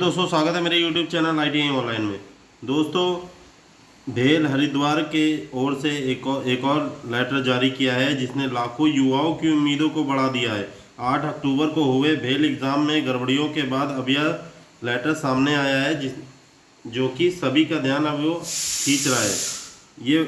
दोस्तों स्वागत है मेरे YouTube चैनल ITI ऑनलाइन में। दोस्तों भेल हरिद्वार के ओर से एक और लेटर जारी किया है जिसने लाखों युवाओं की उम्मीदों को बढ़ा दिया है। 8 अक्टूबर को हुए भेल एग्ज़ाम में गड़बड़ियों के बाद अब यह लेटर सामने आया है जो कि सभी का ध्यान अब वो खींच रहा है। ये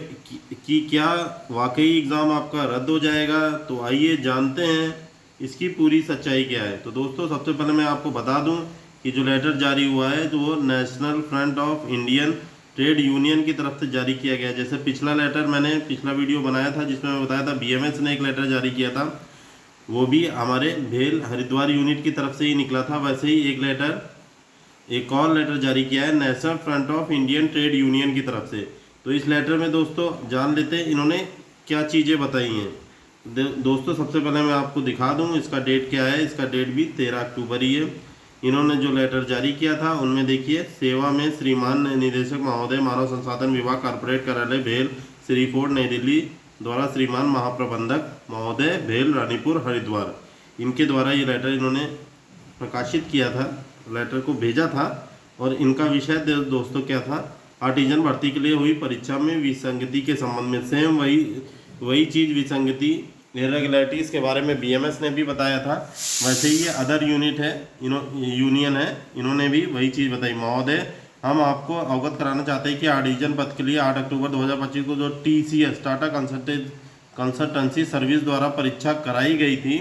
कि क्या वाकई एग्ज़ाम आपका रद्द हो जाएगा? तो आइए जानते हैं इसकी पूरी सच्चाई क्या है। तो दोस्तों सबसे पहले मैं आपको बता दूं कि जो लेटर जारी हुआ है तो वो national front of Indian trade union की तरफ से जारी किया गया है। जैसे पिछला लेटर मैंने पिछला वीडियो बनाया था जिसमें मैं बताया था BMS ने एक लेटर जारी किया था, वो भी हमारे भेल हरिद्वार यूनिट की तरफ से ही निकला था। वैसे ही एक और लेटर जारी किया है national front of Indian trade union की तरफ से। तो इस लेटर में दोस्तों जान लेते हैं इन्होंने क्या चीज़ें बताई हैं। दोस्तों सबसे पहले मैं आपको दिखा दूँ इसका डेट क्या है। इसका डेट भी 13 अक्टूबर ही है। इन्होंने जो लेटर जारी किया था उनमें देखिए, सेवा में श्रीमान निदेशक महोदय मानव संसाधन विभाग कॉर्पोरेट कार्यालय भेल श्रीफोर्ड नई दिल्ली द्वारा श्रीमान महाप्रबंधक महोदय भेल रानीपुर हरिद्वार, इनके द्वारा ये लेटर इन्होंने प्रकाशित किया था, लेटर को भेजा था। और इनका विषय दोस्तों क्या था? आर्टिजन भर्ती के लिए हुई परीक्षा में विसंगति के संबंध में। सेम वही चीज़, विसंगति इरेगुलरिटीज़ के बारे में BMS ने भी बताया था। वैसे ही ये अदर यूनियन है, इन्होंने भी वही चीज़ बताई। महोदय, हम आपको अवगत कराना चाहते हैं कि आर्टिजन पद के लिए 8 अक्टूबर 2025 को जो TCS टाटा कंसल्टेंसी सर्विस द्वारा परीक्षा कराई गई थी,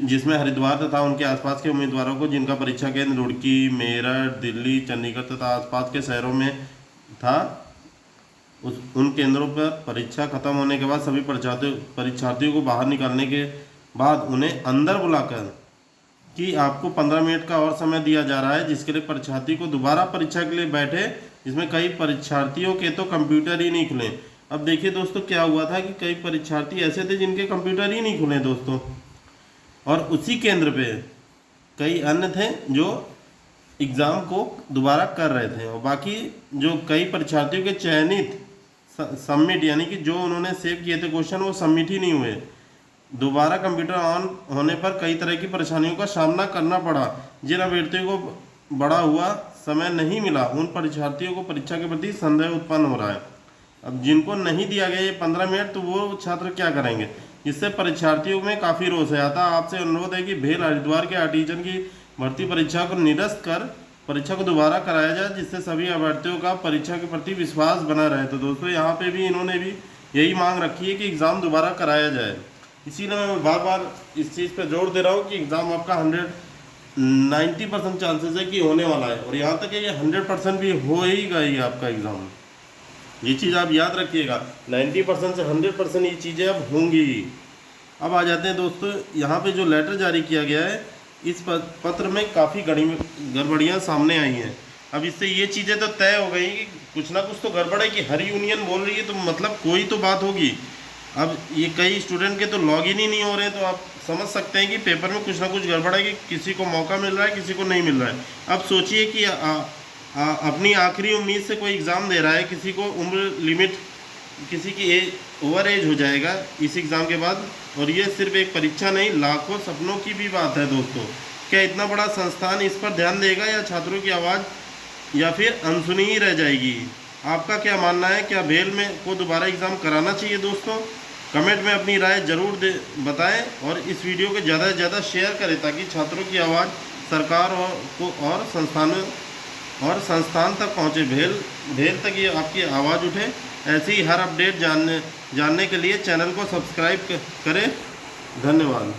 जिसमें हरिद्वार तथा उनके आसपास के उम्मीदवारों को जिनका परीक्षा केंद्र रुड़की, मेरठ, दिल्ली, चंडीगढ़ तथा आसपास के शहरों में था, उन केंद्रों पर परीक्षा खत्म होने के बाद सभी परीक्षार्थियों को बाहर निकालने के बाद उन्हें अंदर बुलाकर कि आपको 15 मिनट का और समय दिया जा रहा है, जिसके लिए परीक्षार्थी को दोबारा परीक्षा के लिए बैठे, जिसमें कई परीक्षार्थियों के तो कंप्यूटर ही नहीं खुले। अब देखिए दोस्तों क्या हुआ था कि कई परीक्षार्थी ऐसे थे जिनके कंप्यूटर ही नहीं खुले दोस्तों, और उसी केंद्र पे कई अन्य थे जो एग्ज़ाम को दोबारा कर रहे थे, और बाकी जो कई परीक्षार्थियों के चयनित सबमिट यानी कि जो उन्होंने सेव किए थे क्वेश्चन वो सबमिट ही नहीं हुए। दोबारा कंप्यूटर ऑन होने पर कई तरह की परेशानियों का सामना करना पड़ा। जिन अभ्यर्थियों को बढ़ा हुआ समय नहीं मिला, उन परीक्षार्थियों को परीक्षा के प्रति संदेह उत्पन्न हो रहा है। अब जिनको नहीं दिया गया ये 15 मिनट, तो वो छात्र क्या करेंगे? जिससे परीक्षार्थियों में काफ़ी रोष है। आता आपसे अनुरोध है कि भेल हरिद्वार के आर्टिजन की भर्ती परीक्षा को निरस्त कर परीक्षा को दोबारा कराया जाए, जिससे सभी अभ्यर्थियों का परीक्षा के प्रति विश्वास बना रहे। तो दोस्तों यहाँ पे भी इन्होंने भी यही मांग रखी है कि एग्ज़ाम दोबारा कराया जाए। इसीलिए मैं बार बार इस चीज़ पे जोर दे रहा हूँ कि एग्ज़ाम आपका 90% चांसेस है कि होने वाला है, और यहाँ तक है ये 100% भी हो ही गई आपका एग्ज़ाम। ये चीज़ आप याद रखिएगा, 90% से 100% ये चीज़ें अब होंगी। अब आ जाते हैं दोस्तों यहाँ पे जो लेटर जारी किया गया है, इस पत्र में काफ़ी गड़बड़ियाँ सामने आई हैं। अब इससे ये चीज़ें तो तय हो गई कि कुछ ना कुछ तो गड़बड़ है, कि हर यूनियन बोल रही है तो मतलब कोई तो बात होगी। अब ये कई स्टूडेंट के तो लॉगिन ही नहीं हो रहे, तो आप समझ सकते हैं कि पेपर में कुछ ना कुछ गड़बड़ है, कि किसी को मौका मिल रहा है, किसी को नहीं मिल रहा है। अब सोचिए कि अपनी आखिरी उम्मीद से कोई एग्ज़ाम दे रहा है, किसी को उम्र लिमिट, किसी की ओवर एज हो जाएगा इस एग्ज़ाम के बाद, और ये सिर्फ एक परीक्षा नहीं, लाखों सपनों की भी बात है दोस्तों। क्या इतना बड़ा संस्थान इस पर ध्यान देगा, या छात्रों की आवाज़ या फिर अनसुनी ही रह जाएगी? आपका क्या मानना है? क्या भेल में को दोबारा एग्ज़ाम कराना चाहिए दोस्तों? कमेंट में अपनी राय ज़रूर बताएं, और इस वीडियो को ज़्यादा से ज़्यादा शेयर करें ताकि छात्रों की आवाज़ सरकार और संस्थान तक पहुँचे, भेल तक ये आपकी आवाज़ उठे। ऐसी ही हर अपडेट जानने के लिए चैनल को सब्सक्राइब करें। धन्यवाद,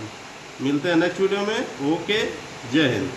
मिलते हैं नेक्स्ट वीडियो में। ओके, जय हिंद।